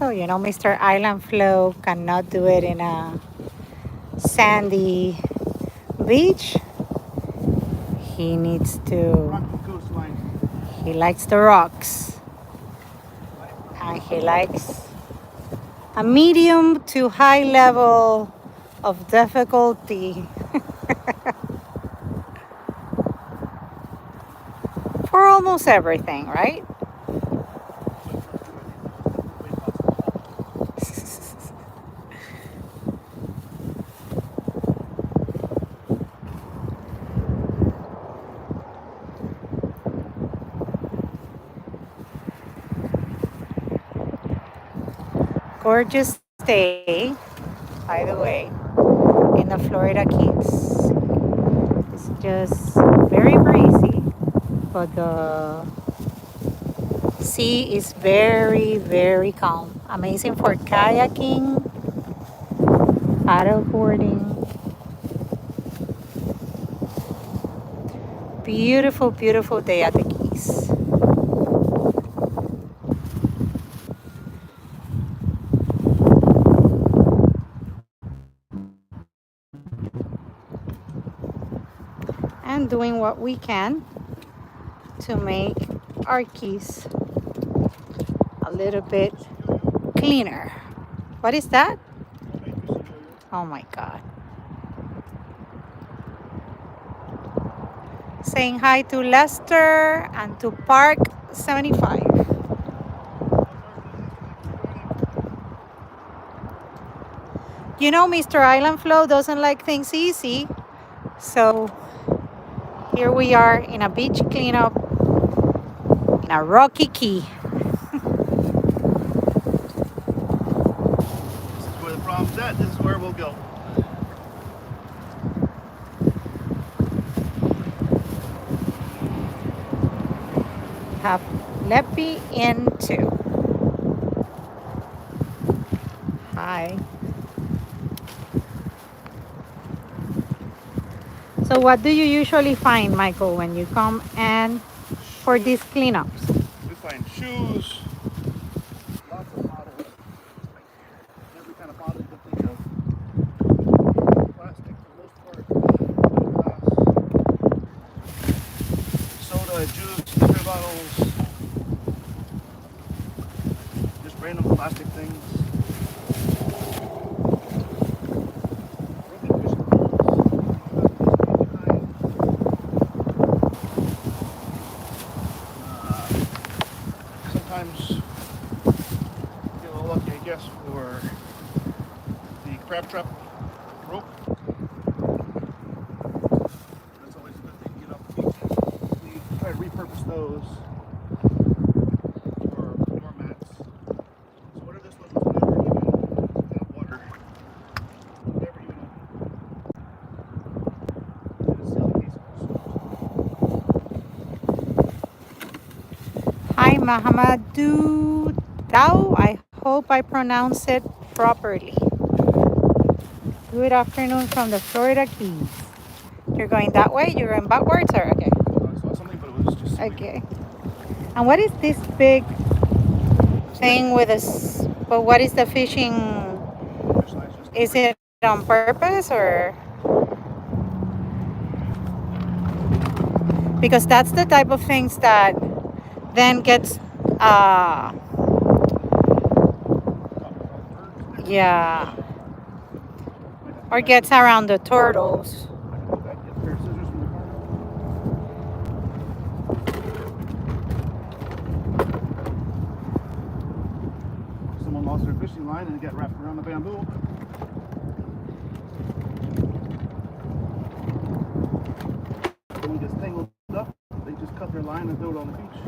So, you know, Mr. Island Flow cannot do it in a sandy beach. He needs to, he likes the rocks. And he likes a medium to high level of difficulty for almost everything, right? Gorgeous day, by the way, in the Florida Keys. It's just very breezy, but the sea is very, very calm. Amazing for kayaking, paddleboarding. Beautiful, beautiful day at the Keys. And doing what we can to make our Keys a little bit cleaner. What is that? Oh my God. Saying hi to Lester and to Park 75. You know, Mr. Island Flow doesn't like things easy. So here we are in a beach cleanup in a rocky key. This is where the problem's at. This is where we'll go. Have Leppy in too. Hi. So what do you usually find, Michael, when you come and for these cleanups? We find shoes, lots of bottles, every kind of bottle you can think of. Plastic for the most part, glass, soda, juice, liquor bottles, just random plastic things. Broken fishing poles, sometimes get a little lucky, I guess, for the crab trap rope. That's always a good thing to get off the beach. We try to repurpose those for more mats. So whatever this was never even water. Never even opened. It's still the case. Hi, Mahamadou Dao. I hope I pronounce it properly. Good afternoon from the Florida Keys. You're going that way? You're going backwards or okay? I saw something, but it was just Okay. And what is this big thing with us? But what is the fishing? Is it on purpose or? Because that's the type of things that then gets, yeah, or gets around the turtles. Someone lost their fishing line and it got wrapped around the bamboo. Someone gets tangled up, they just cut their line and throw it on the beach.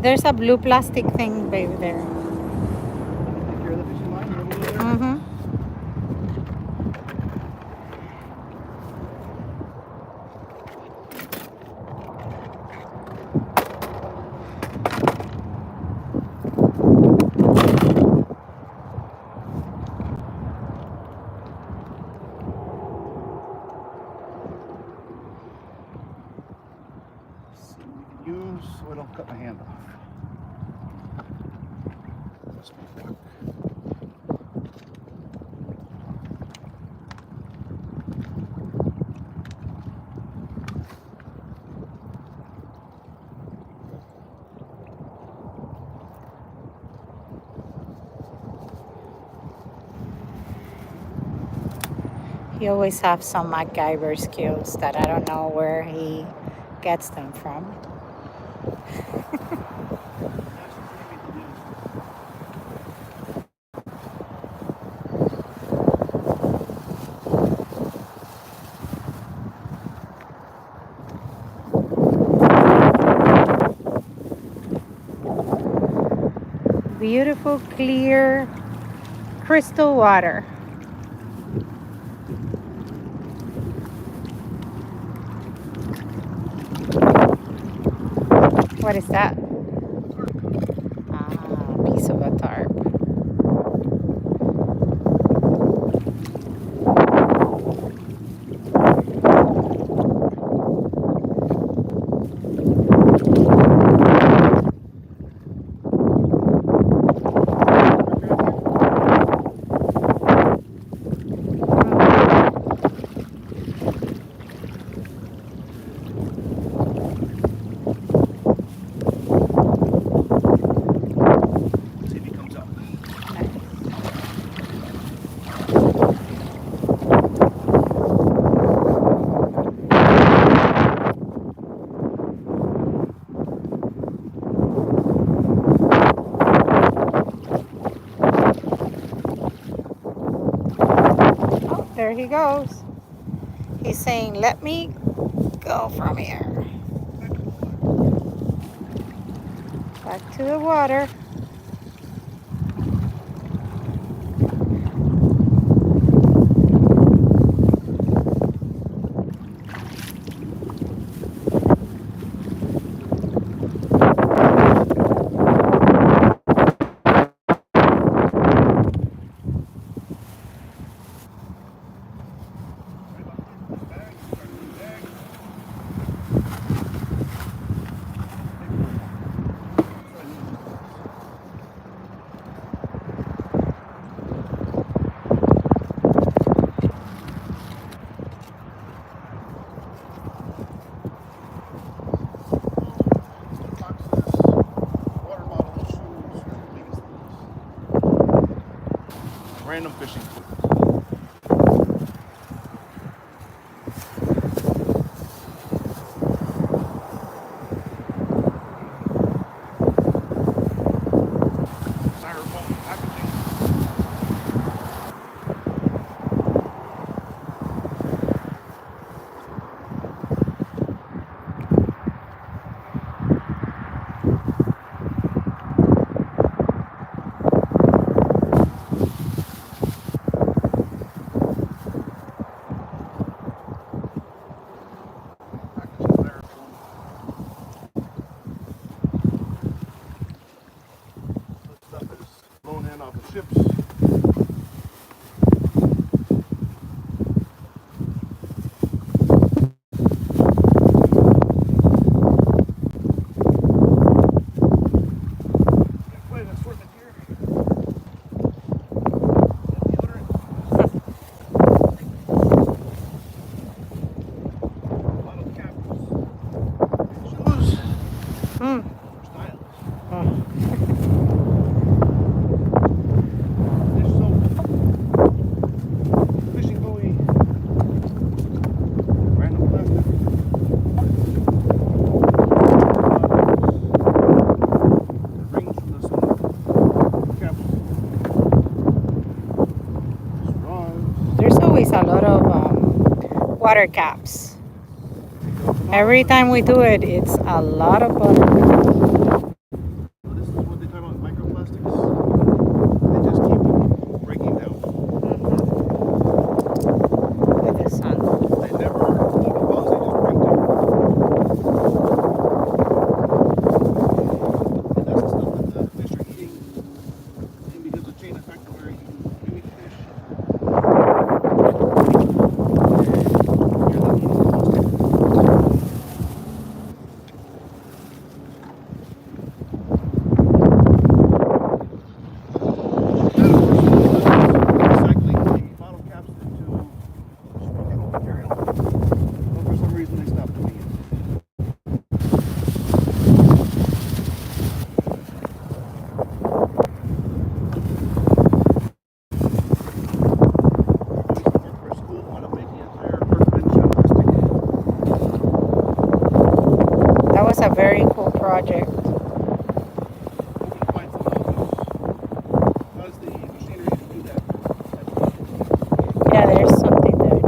There's a blue plastic thing baby there. Take care of the fishing line and then we'll Mm-hmm. use so I don't cut my hand off. Must be a duck. He always has some MacGyver skills that I don't know where he gets them from. Beautiful, clear, crystal water. What is that? Ah, a piece of a tarp. See if he comes up. Oh, there he goes. He's saying, let me go from here. Back to the water. Random fishing food. Styrofoam packaging. Blown in off of ships. Hmm. Fishing buoy. Random plastic. Rings from the sun. Capsule. Straws. There's always a lot of water caps. Every time we do it, it's a lot of water. This is what they talk about microplastics. They just keep breaking down. With the sun. They never decompose, they just break down. And that's the stuff that the fish are eating. And because of chain effect where you eat fish, you're the plastic. Carry on. But for some reason they stopped doing it. That was a very cool project. Yeah, there's something there.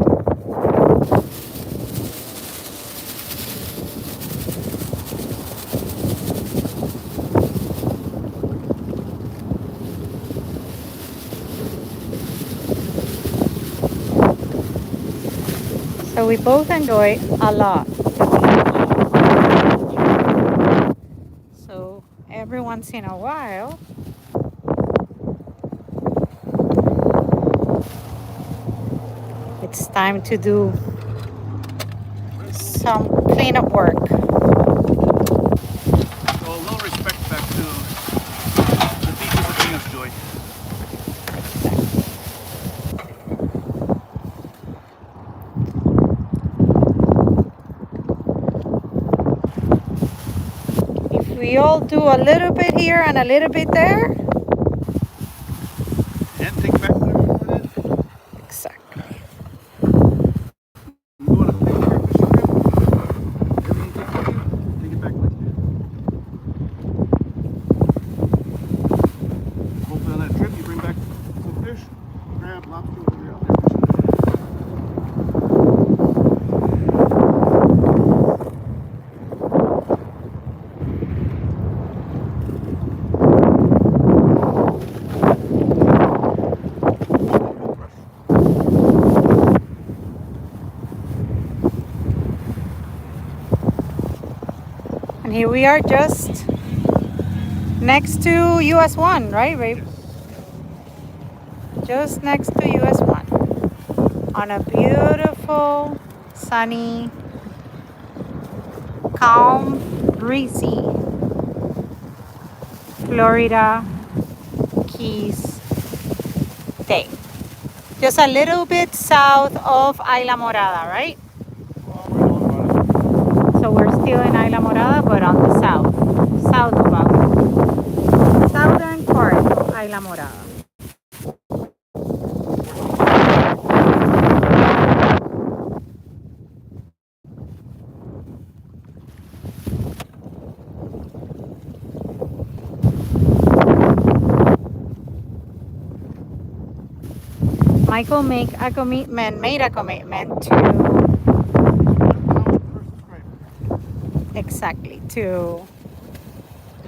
So we both enjoy a lot the beach. So every once in a while, it's time to do some cleanup work. So a little respect back to the beaches that bring us joy. If we all do a little bit here and a little bit there. And take back whatever it is. Exactly. You go on a fishing trip, everything you take it back with you. Hopefully on that trip you bring back some fish, crab, lobster, whatever you're out there fishing. And here we are just next to US 1, right, babe? Just next to US 1. On a beautiful, sunny, calm, breezy Florida Keys day. Just a little bit south of Isla Morada, right? So we're still in Isla Morada, but on the south of southern part of Isla Morada. Michael made a commitment to exactly to,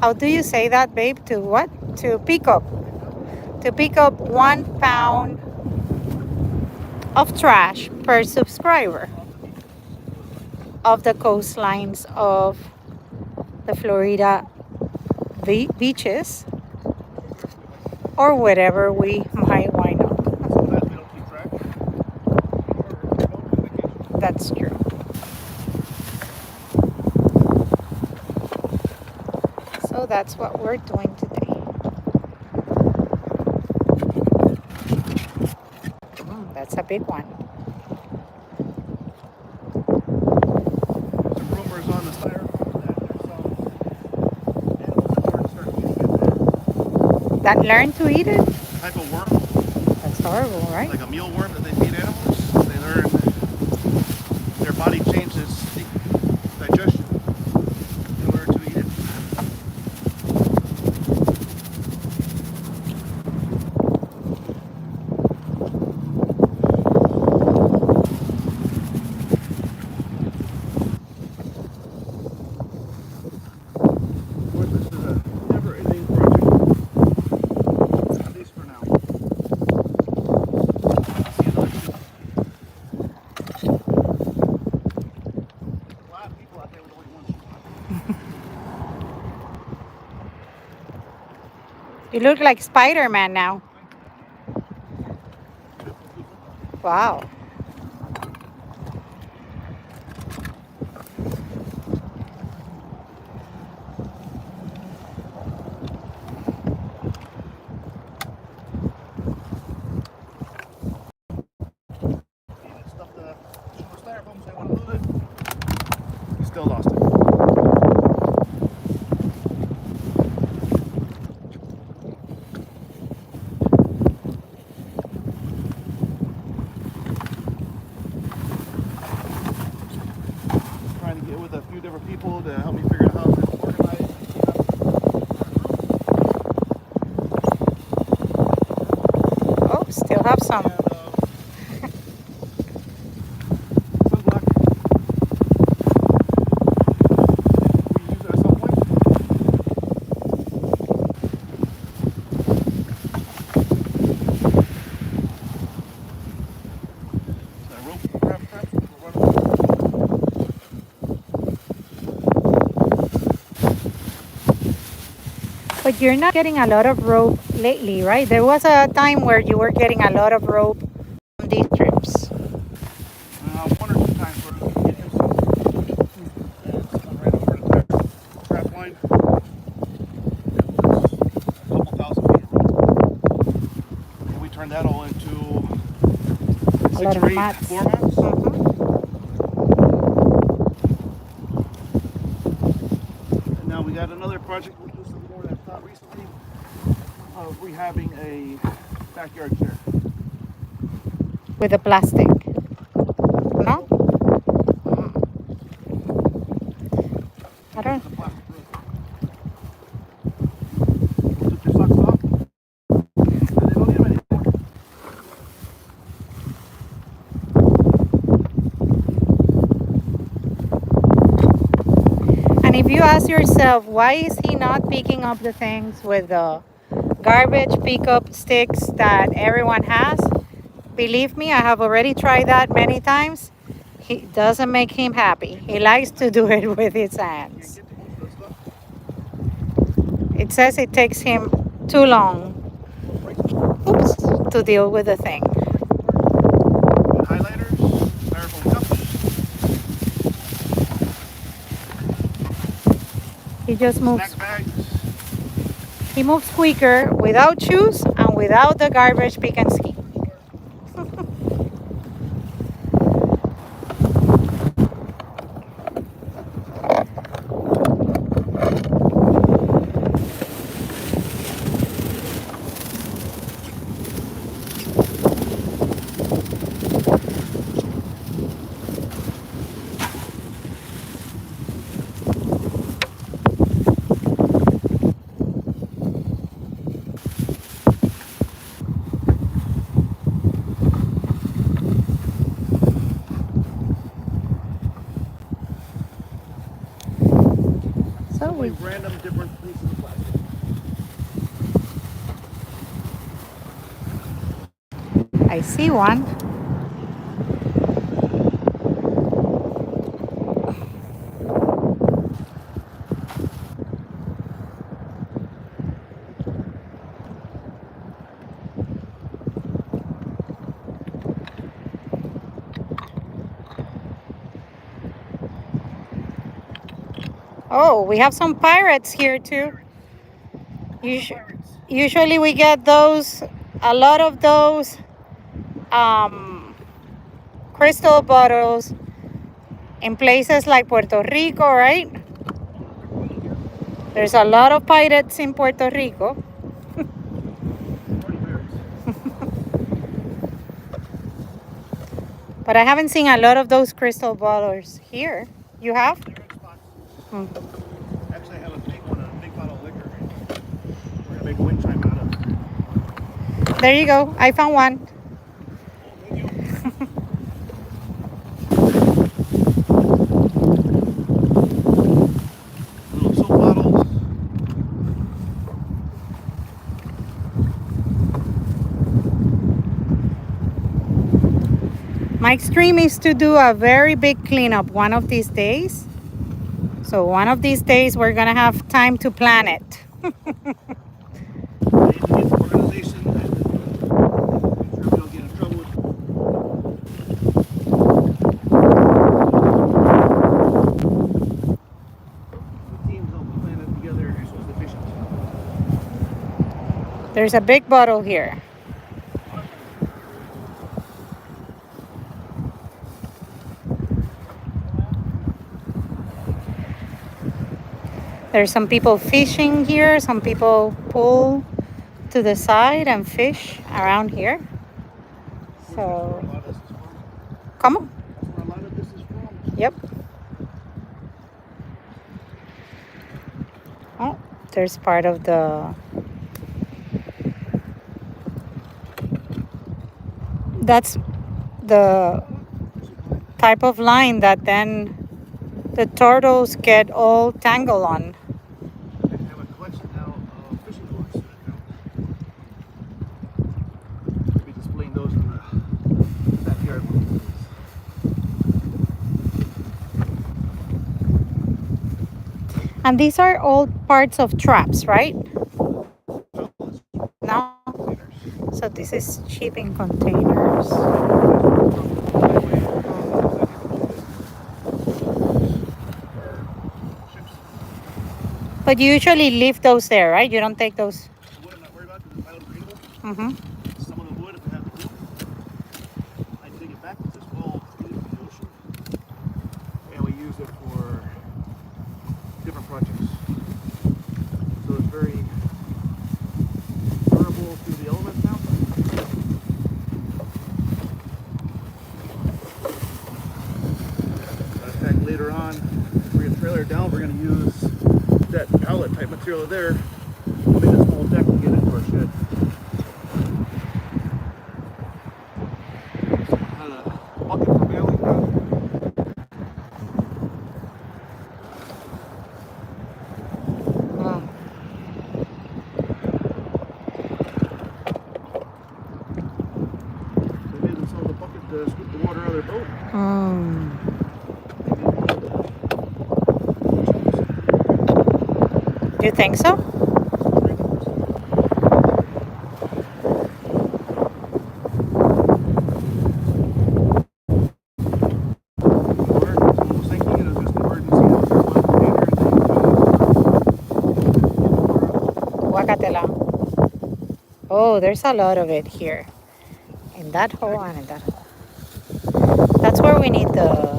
how do you say that, babe? To what? To pick up 1 pound of trash per subscriber of the coastlines of the Florida beaches or whatever we might wind up. That's true. So that's what we're doing today. That's a big one. Some rumors on the styrofoam that there's some animals that learn to eat it. That learn to eat it? Type of worm. That's horrible, right? Like a mealworm that they feed animals. They learn their body changes digestion in order to eat it. Of course, this is a never-ending project, at least for now. See another two. A lot of people out there with only one shoe. You look like Spider-Man now. Wow. styrofoam, so I want to lose it. He still lost it. Trying to get with a few different people to help me figure out how to organize. Oh, still have some. Sunblock. We use it at some point. That rope, perhaps. But you're not getting a lot of rope lately, right? There was a time where you were getting a lot of rope on these trips. One or two times where we get him some, and ran over the trap line. A couple thousand feet of rope. And we turned that all into A lot 6 of or 8 mats. floor mats. And now we got another project we do some more that's not recently of rehabbing a backyard chair. With the plastic. No? I don't. The plastic roof. Took your socks off, and they don't need them anymore. And if you ask yourself, why is he not picking up the things with the garbage pickup sticks that everyone has? Believe me, I have already tried that many times. It doesn't make him happy. He likes to do it with his hands. Can't get to most of the stuff. It says it takes him too long, oops, to deal with the thing. Highlighters, styrofoam cups, He just moves. snack bags. He moves quicker without shoes and without the garbage pick and ski. So we Random different pieces of plastic. I see one. Oh, we have some pirates here too. Usually we get those, a lot of those crystal bottles in places like Puerto Rico, right? There's a lot of pirates in Puerto Rico. But I haven't seen a lot of those crystal bottles here. You have? Hmm. Actually, I have a big one, a big bottle of liquor. We're gonna make a wind chime out of. There you go. I found one. Little soap bottles. My dream is to do a very big cleanup one of these days. So one of these days we're gonna have time to plan it. Organization. Make sure we don't get in trouble with. The teams help plan it together so it's efficient. There's a big bottle here. There's some people fishing here. Some people pull to the side and fish around here. That's where So, a lot of this is from. come on. That's where a lot of this is from. Yep. Oh, there's part of the. That's the type of line that then the turtles get all tangled on. They have a collection now of fishing lures. They'll be displaying those in the backyard. And these are all parts of traps, right? No. So this is shipping containers. But you usually leave those there, right? You don't take ththose. The wood I'm not worried about because it's biodegradable. Mm-hmm. Some of the wood, if I have the glue, I dig it back with this wall in the ocean, and we use it for different projects. So it's very durable through the elements now. In fact, later on, if we bring a trailer down, we're going to use that pallet type material there to make a small deck to get into our shed. Had a bucket for bailing. Mm. They made themselves a bucket to scoop the water out of their boat. Mm. Do you think so? Huacatela. Oh, there's a lot of it here. In that hole and in that hole. That's where we need the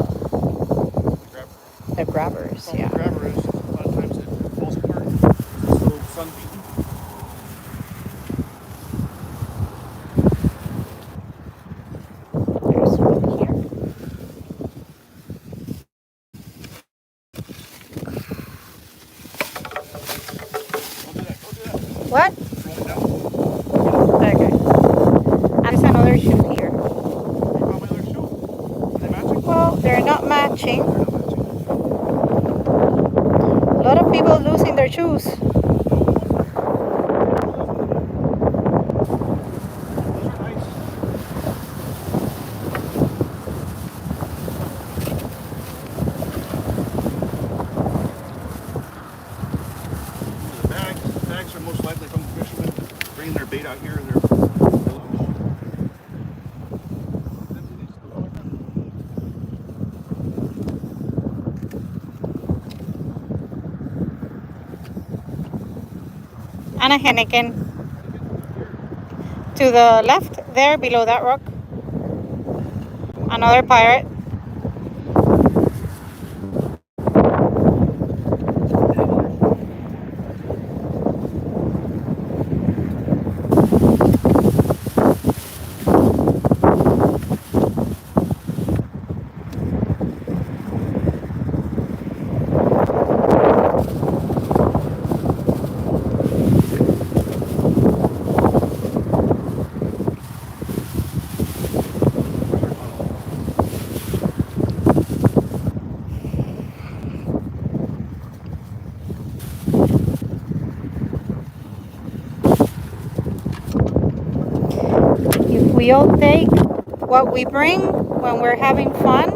grabbers, The yeah. grabber is a lot of times it falls apart. It's so sun beaten. There's one here. Don't do that. What? Roll it down. Okay. And there's another shoe here. You found my other shoe? Are they matching? Well, they're not matching. They're not matching. A lot of people losing their shoes. Those are nice. The bags are most likely from the fishermen bringing their bait out here in their village. And a Henneken. To the left, there below that rock. Another pirate. If we all take what we bring when we're having fun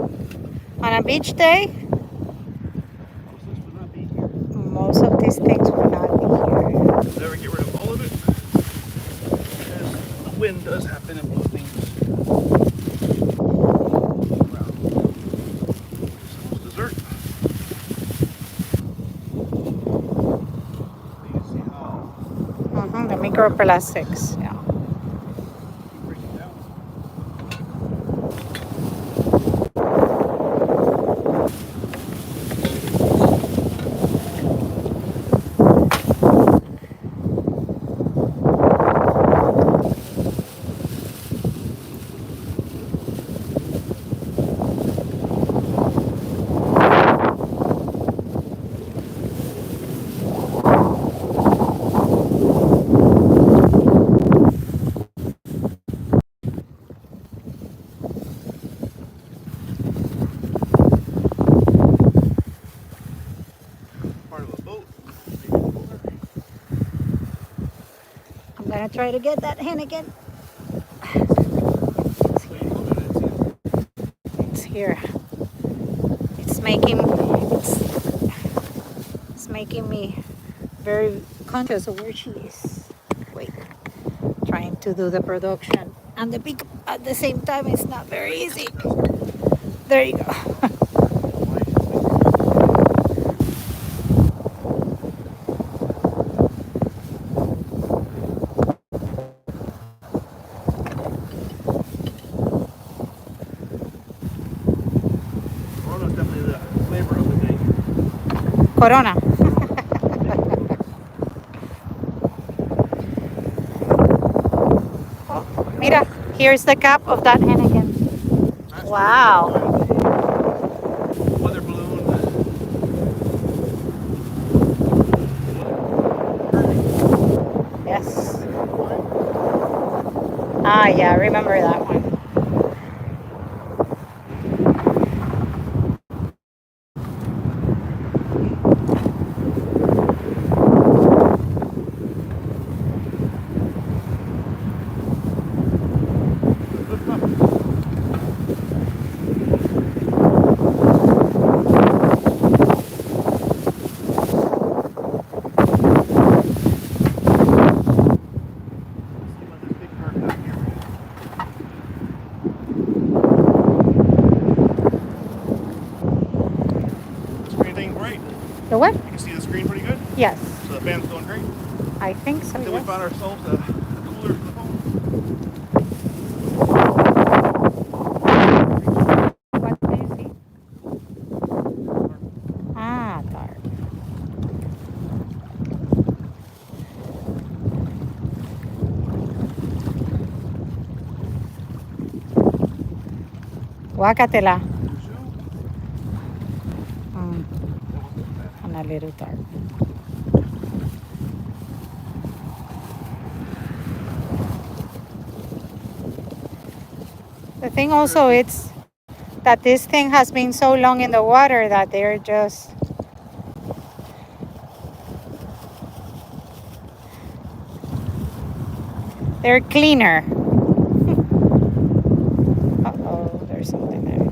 on a beach day, most of these things will not be here. You'll never get rid of all of it, because the wind does happen and blow things. Wow. Dessert. You see how The microplastics, yeah. keep breaking down. Try to get that hen again. It's here. It's making it's making me very conscious of where she is. Wait, trying to do the production and the pick at the same time is not very easy. There you go. Corona's definitely the flavor of the day. Corona. Mira, here's the cap of that hen again. Wow. Weather balloon. Yes. Ah, yeah, I remember that one. The what? You can see the screen pretty good? Yes. So the fan's going great? I think so, Then yes. we found ourselves a cooler for the phone. What do you see? Ah, dark. Guácatela. And a little dark. The thing also it's that this thing has been so long in the water that they're just they're cleaner. Uh-oh, there's something there.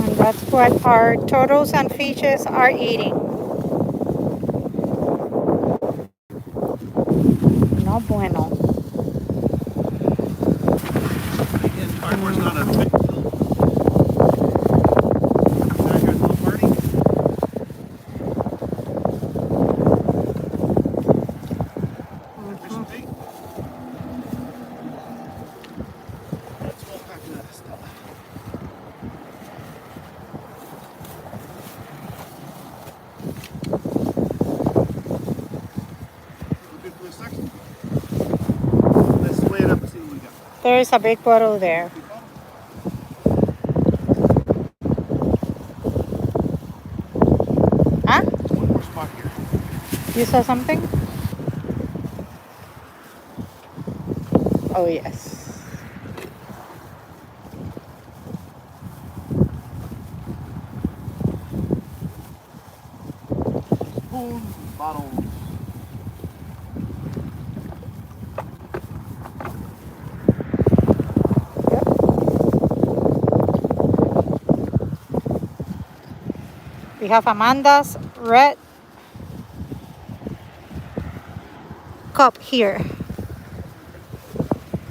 And that's what our turtles and fishes are eating. No bueno. Cardboard's not a big deal. Back here at the little party. Fishing bait. Small pack of that stuff. Looking for a second. Let's weigh it up and see what we got. There's a big bottle there. Huh? One more spot here. You saw something? Oh, yes. Spoons, bottles. We have Amanda's red cup here.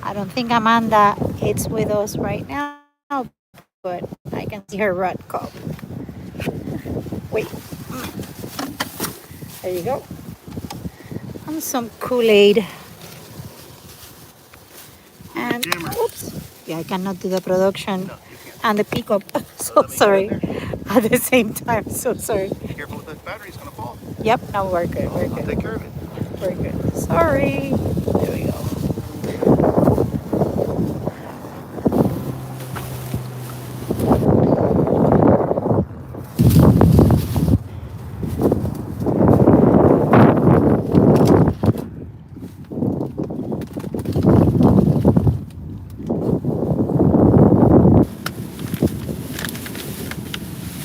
I don't think Amanda is with us right now, but I can see her red cup. Wait. There you go. And some Kool-Aid. And oops. Yeah, I cannot do the production and the pickup. So sorry. At the same time, so sorry. Careful with that battery, it's gonna fall. Yep, no, we're good. We're I'll good. take care of it. We're good. Sorry. There we go.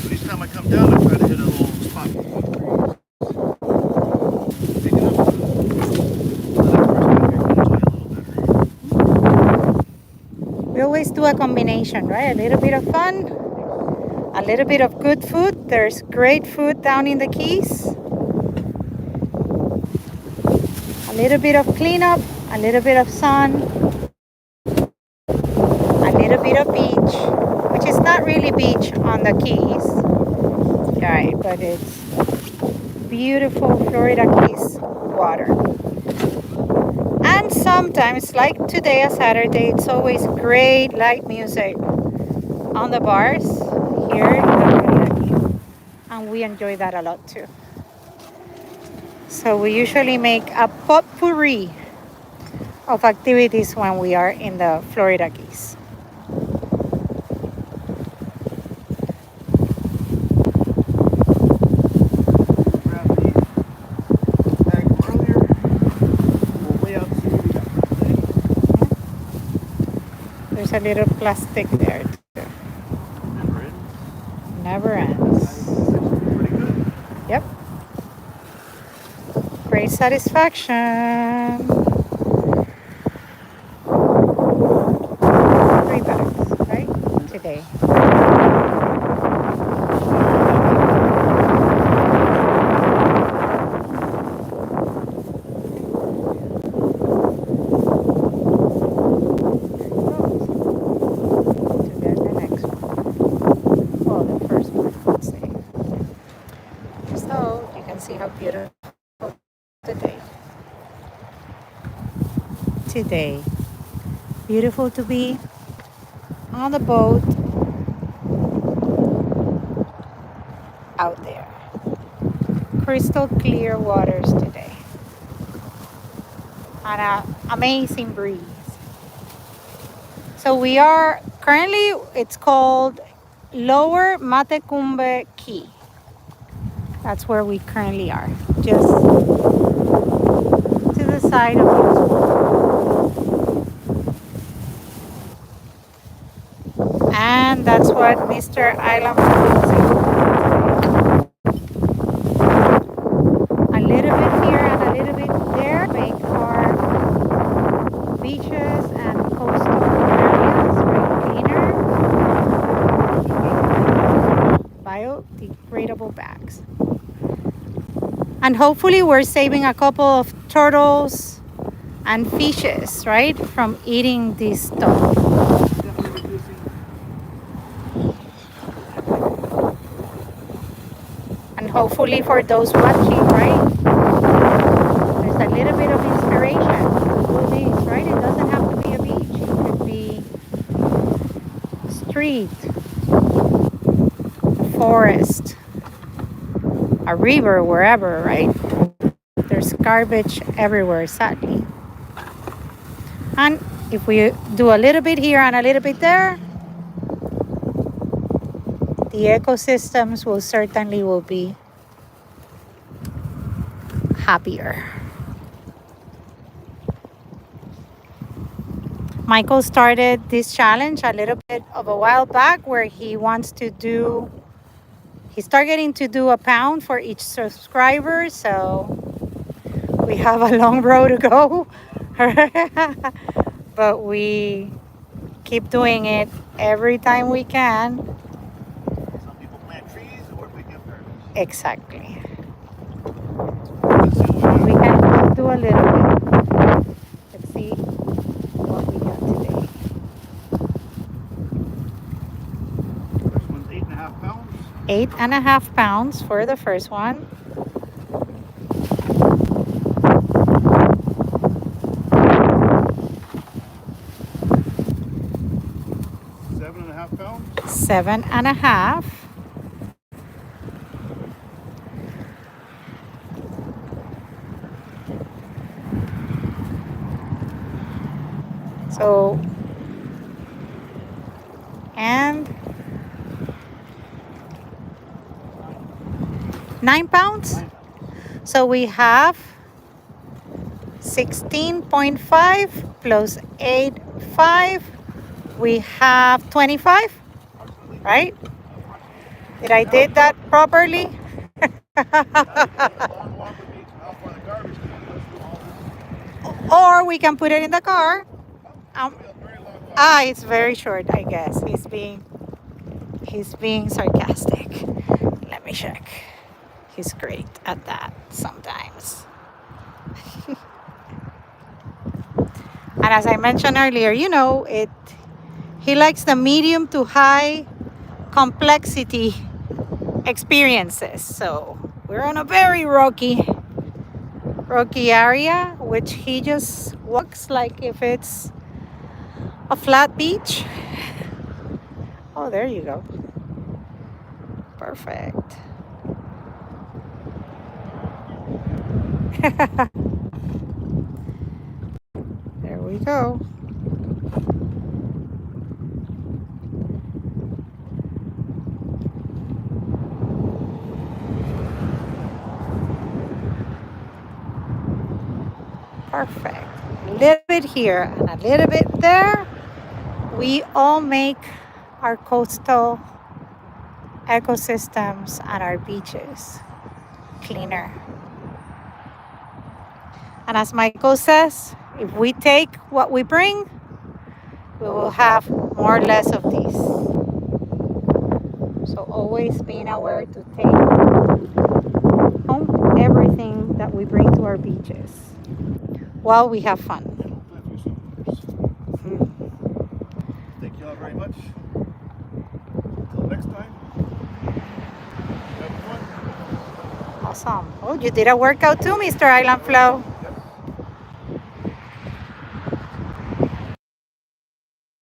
But each time I come down, I try to hit a little spot. Big enough to We always do a combination, right? A little bit of fun, a little bit of good food. There's great food down in the Keys. A little bit of cleanup, a little bit of sun, a little bit of beach, which is not really beach on the Keys, right? But it's beautiful Florida Keys water. And sometimes, like today, a Saturday, it's always great light music on the bars here in the Florida Keys. And we enjoy that a lot too. So we usually make a potpourri of activities when we are in the Florida Keys. grab the bag from earlier. We'll weigh out and see what we got for today. There's a little plastic there too. Never ends. Never ends. Pretty good. Yep. Great satisfaction. 3 bags, right? Today. To get the next one. Well, the first one, let's say. So you can see how beautiful today. Today. Beautiful to be on the boat out there. Crystal clear waters today. And an amazing breeze. So we are currently, it's called Lower Matecumbe Key. That's where we currently are. Just to the side of the and that's what Mr. Island is. A little bit here and a little bit there make our beaches and coastal areas way cleaner. Biodegradable bags. And hopefully we're saving a couple of turtles and fishes, right, from eating this stuff. Definitely reducing. And hopefully for those watching, right, there's a little bit of inspiration to do this, right? It doesn't have to be a beach. It could be street, forest, a river, wherever, right? There's garbage everywhere, sadly. And if we do a little bit here and a little bit there, the ecosystems will certainly will be happier. Michael started this challenge a little bit of a while back where he wants to do, he's targeting to do £1 for each subscriber. So we have a long road to go. But we keep doing it every time we can. Some people plant trees or pick up garbage. Exactly. Let's see what we We got. can do a little bit. Let's see what we got today. First one's 8.5 pounds. 8.5 pounds for the first one. 7.5 pounds. 7.5. So, and 9 pounds. 9 pounds. So we have 16.5 plus 8.5. We have 25, Approximately. right? Approximately. Did I Now, did that properly? now you play along with me to how far the garbage can goes through all this. Or we can put it in the car. It'll be a very long walk. It's very short, I guess. He's being sarcastic. Let me check. He's great at that sometimes. And as I mentioned earlier, he likes the medium to high complexity experiences. So we're on a very rocky area, which he just walks like if it's a flat beach. Oh, there you go. Perfect. There we go. Perfect. A little bit here and a little bit there. We all make our coastal ecosystems and our beaches cleaner. And as Michael says, if we take what we bring, we will have more or less of these. So always being aware to take home everything that we bring to our beaches while we have fun. Thank you all very much. Until next time. Have fun. Awesome. Oh, you did a workout too, Mr. Island Flow.